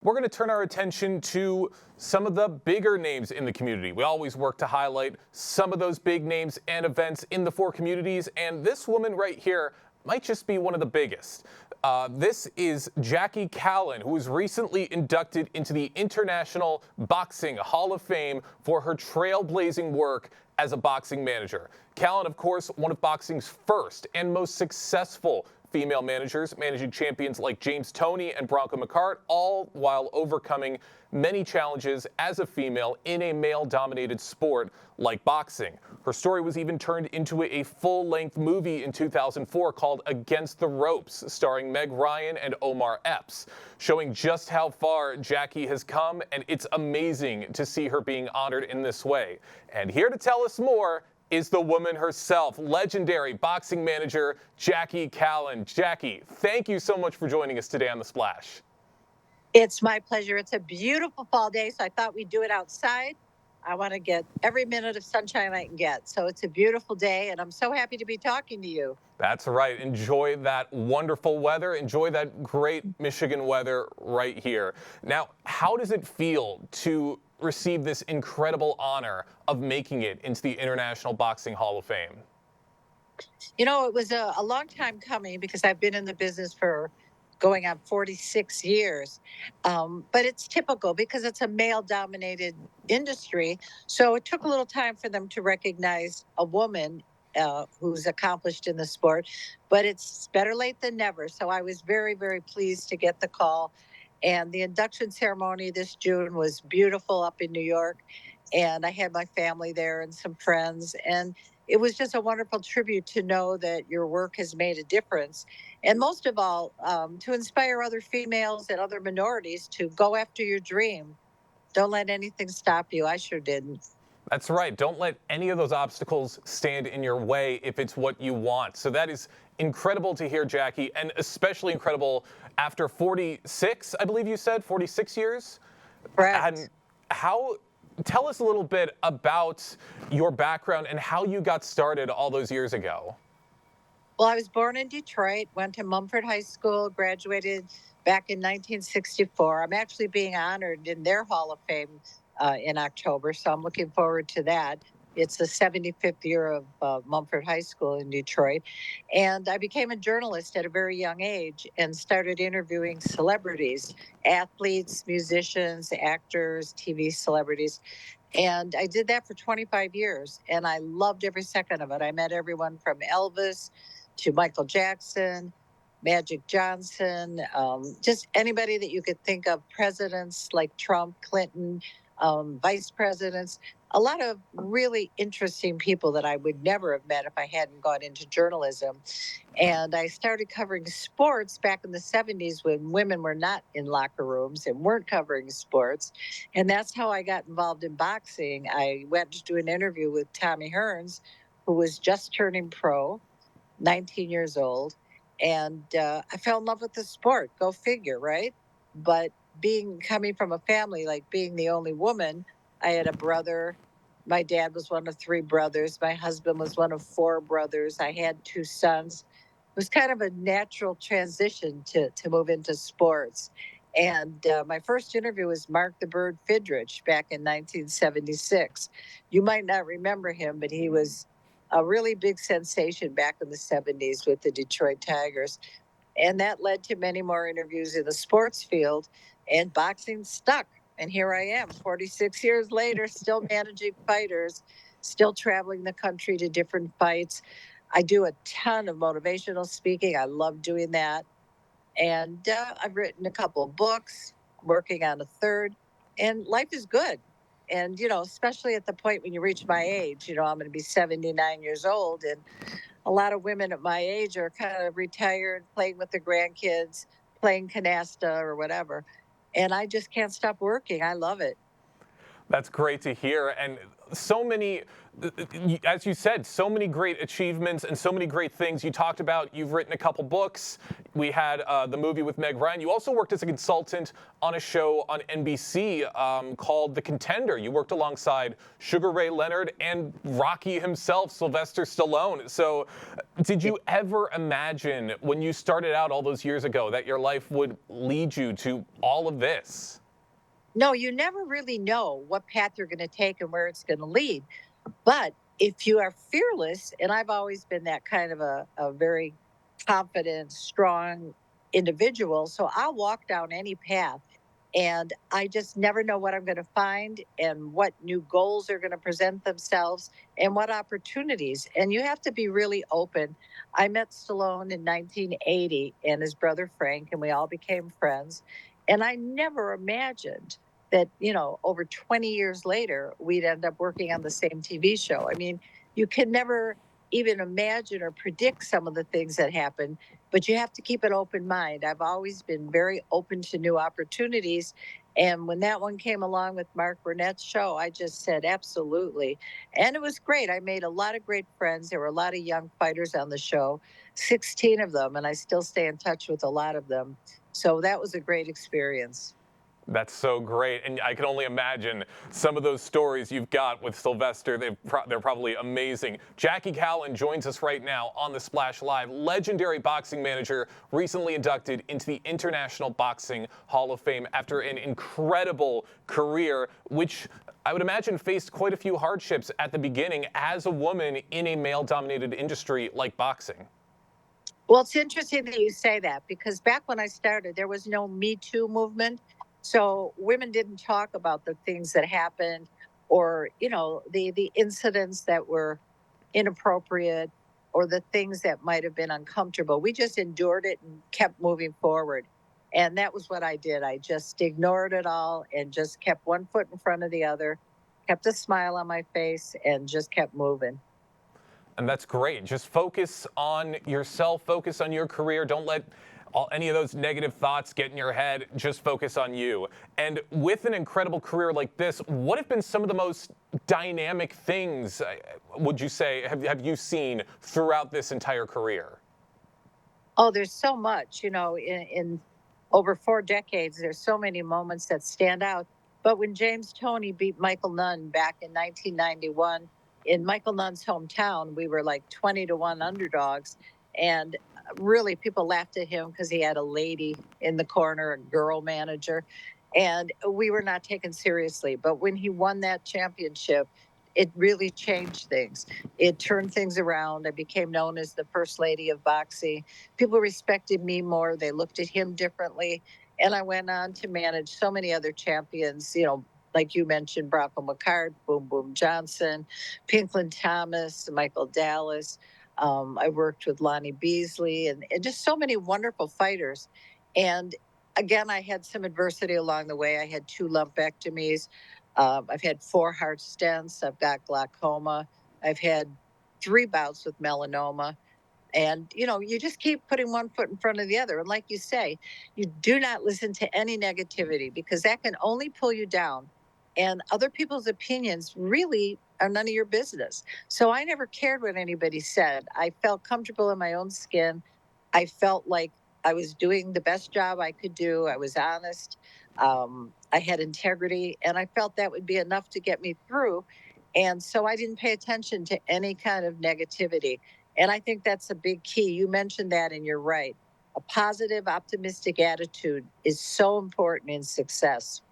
We're going to turn our attention to some of the bigger names in the community. We always work to highlight some of those big names and events in the four communities, and this woman right here might just be one of the biggest. This is Jackie Kallen, who was recently inducted into the International Boxing Hall of Fame for her trailblazing work as a boxing manager. Kallen, of course, one of boxing's first and most successful female managers, managing champions like James Toney and Bronco McCart, all while overcoming many challenges as a female in a male-dominated sport like boxing. Her story was even turned into a full-length movie in 2004 called Against the Ropes, starring Meg Ryan and Omar Epps, showing just how far Jackie has come, and it's amazing to see her being honored in this way. And here to tell us more is the woman herself, legendary boxing manager Jackie Kallen. Jackie, thank you so much for joining us today on The Splash. It's my pleasure. It's a beautiful fall day, so I thought we'd do it outside. I want to get every minute of sunshine I can get. So it's a beautiful day, and I'm so happy to be talking to you. That's right. Enjoy that wonderful weather. Enjoy that great Michigan weather right here. Now, how does it feel to receive this incredible honor of making it into the International Boxing Hall of Fame? You know, it was a long time coming because I've been in the business for going on 46 years. But it's typical because it's a male-dominated industry. So it took a little time for them to recognize a woman who's accomplished in the sport. But it's better late than never. So I was very, very pleased to get the call. And the induction ceremony this June was beautiful up in New York. And I had my family there and some friends. And it was just a wonderful tribute to know that your work has made a difference. And most of all, to inspire other females and other minorities to go after your dream. Don't let anything stop you. I sure didn't. That's right. Don't let any of those obstacles stand in your way if it's what you want. So that is incredible to hear, Jackie, and especially incredible after 46, I believe you said, 46 years? Correct. And tell us a little bit about your background and how you got started all those years ago. Well, I was born in Detroit, went to Mumford High School, graduated back in 1964. I'm actually being honored in their Hall of Fame in October, so I'm looking forward to that. It's the 75th year of Mumford High School in Detroit. And I became a journalist at a very young age and started interviewing celebrities, athletes, musicians, actors, TV celebrities. And I did that for 25 years, and I loved every second of it. I met everyone from Elvis to Michael Jackson, Magic Johnson, just anybody that you could think of, presidents like Trump, Clinton, vice presidents, a lot of really interesting people that I would never have met if I hadn't gone into journalism. And I started covering sports back in the 70s when women were not in locker rooms and weren't covering sports. And that's how I got involved in boxing. I went to do an interview with Tommy Hearns, who was just turning pro, 19 years old. And I fell in love with the sport. Go figure, right? But coming from a family, like being the only woman, I had a brother. My dad was one of three brothers. My husband was one of four brothers. I had two sons. It was kind of a natural transition to move into sports. And my first interview was Mark the Bird Fidrich back in 1976. You might not remember him, but he was a really big sensation back in the 70s with the Detroit Tigers. And that led to many more interviews in the sports field, and boxing stuck. And here I am, 46 years later, still managing fighters, still traveling the country to different fights. I do a ton of motivational speaking. I love doing that. And I've written a couple of books, working on a third, and life is good. And, you know, especially at the point when you reach my age, you know, I'm going to be 79 years old. And a lot of women at my age are kind of retired, playing with the grandkids, playing canasta or whatever. And I just can't stop working. I love it. That's great to hear. And so many, as you said, so many great achievements and so many great things you talked about. You've written a couple books. We had the movie with Meg Ryan. You also worked as a consultant on a show on NBC called The Contender. You worked alongside Sugar Ray Leonard and Rocky himself, Sylvester Stallone. So did you ever imagine when you started out all those years ago that your life would lead you to all of this? No, you never really know what path you're going to take and where it's going to lead. But if you are fearless, and I've always been that kind of a very confident, strong individual, so I'll walk down any path. And I just never know what I'm going to find and what new goals are going to present themselves and what opportunities. And you have to be really open. I met Stallone in 1980 and his brother Frank, and we all became friends. And I never imagined that, over 20 years later, we'd end up working on the same TV show. I mean, you can never even imagine or predict some of the things that happen, but you have to keep an open mind. I've always been very open to new opportunities. And when that one came along with Mark Burnett's show, I just said, absolutely. And it was great. I made a lot of great friends. There were a lot of young fighters on the show, 16 of them, and I still stay in touch with a lot of them. So that was a great experience. That's so great, and I can only imagine some of those stories you've got with Sylvester. They're probably amazing. Jackie Kallen joins us right now on the Splash Live. Legendary boxing manager, recently inducted into the International Boxing Hall of Fame after an incredible career, which I would imagine faced quite a few hardships at the beginning as a woman in a male-dominated industry like boxing. Well, it's interesting that you say that because back when I started, there was no Me Too movement. So women didn't talk about the things that happened or, the incidents that were inappropriate or the things that might have been uncomfortable. We just endured it and kept moving forward. And that was what I did. I just ignored it all and just kept one foot in front of the other, kept a smile on my face, and just kept moving. And that's great. Just focus on yourself, focus on your career. Don't let any of those negative thoughts get in your head. Just focus on you. And with an incredible career like this, what have been some of the most dynamic things, would you say, have you seen throughout this entire career? Oh, there's so much, in over 4 decades, there's so many moments that stand out. But when James Toney beat Michael Nunn back in 1991, in Michael Nunn's hometown, we were like 20-1 underdogs. And really, people laughed at him because he had a lady in the corner, a girl manager. And we were not taken seriously. But when he won that championship, it really changed things. It turned things around. I became known as the first lady of boxing. People respected me more. They looked at him differently. And I went on to manage so many other champions, like you mentioned, Bronco McCart, Boom Boom Johnson, Pinklin Thomas, Michael Dallas. I worked with Lonnie Beasley and just so many wonderful fighters. And again, I had some adversity along the way. I had 2 lumpectomies. I've had 4 heart stents. I've got glaucoma. I've had 3 bouts with melanoma. And, you just keep putting one foot in front of the other. And like you say, you do not listen to any negativity because that can only pull you down. And other people's opinions really are none of your business. So I never cared what anybody said. I felt comfortable in my own skin. I felt like I was doing the best job I could do. I was honest. I had integrity, and I felt that would be enough to get me through. And so I didn't pay attention to any kind of negativity. And I think that's a big key. You mentioned that, and you're right. A positive, optimistic attitude is so important in success.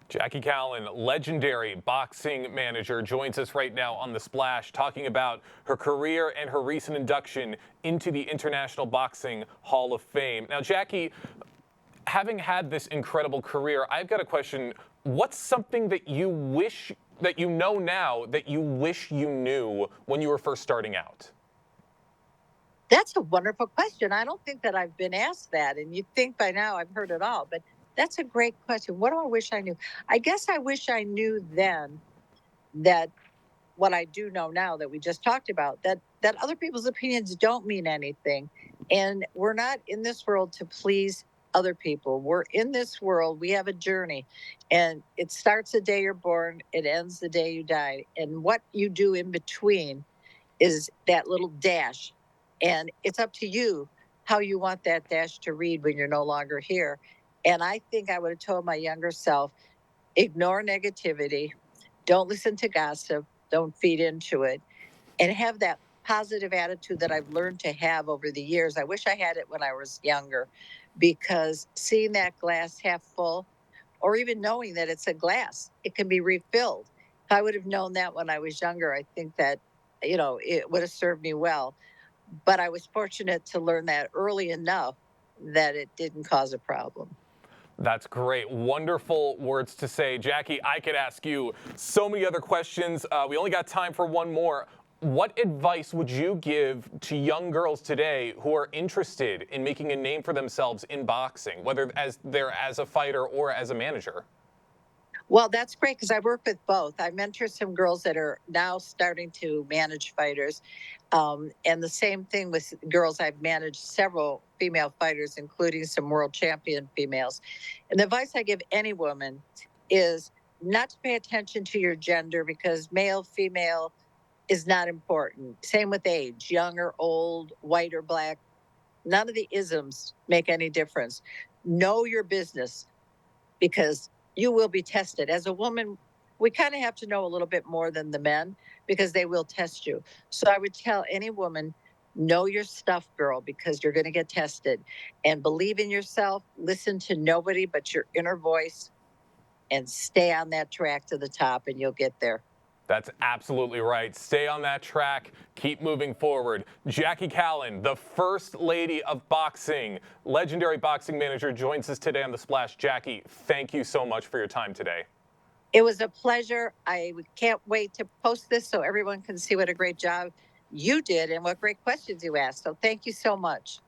Jackie Kallen, legendary boxing manager, joins us right now on The Splash talking about her career and her recent induction into the International Boxing Hall of Fame. Now, Jackie, having had this incredible career, I've got a question. What's something that you wish that you know now that you wish you knew when you were first starting out? That's a wonderful question. I don't think that I've been asked that. And you'd think by now I've heard it all. But that's a great question. What do I wish I knew? I guess I wish I knew then that what I do know now that we just talked about, that other people's opinions don't mean anything. And we're not in this world to please other people. We're in this world, we have a journey, and it starts the day you're born, it ends the day you die. And what you do in between is that little dash. And it's up to you how you want that dash to read when you're no longer here. And I think I would have told my younger self, ignore negativity, don't listen to gossip, don't feed into it, and have that positive attitude that I've learned to have over the years. I wish I had it when I was younger, because seeing that glass half full, or even knowing that it's a glass, it can be refilled. If I would have known that when I was younger, I think that, it would have served me well. But I was fortunate to learn that early enough that it didn't cause a problem. That's great. Wonderful words to say. Jackie, I could ask you so many other questions. We only got time for one more. What advice would you give to young girls today who are interested in making a name for themselves in boxing, whether they're as a fighter or as a manager? Well, that's great because I work with both. I mentor some girls that are now starting to manage fighters. And the same thing with girls. I've managed several female fighters, including some world champion females. And the advice I give any woman is not to pay attention to your gender, because male, female is not important. Same with age, young or old, white or black. None of the isms make any difference. Know your business, because you will be tested. As a woman, we kind of have to know a little bit more than the men, because they will test you. So I would tell any woman, know your stuff, girl, because you're going to get tested. And believe in yourself, listen to nobody but your inner voice, and stay on that track to the top, and you'll get there. That's absolutely right. Stay on that track. Keep moving forward. Jackie Kallen, the first lady of boxing, legendary boxing manager, joins us today on The Splash. Jackie, thank you so much for your time today. It was a pleasure. I can't wait to post this so everyone can see what a great job you did and what great questions you asked. So thank you so much.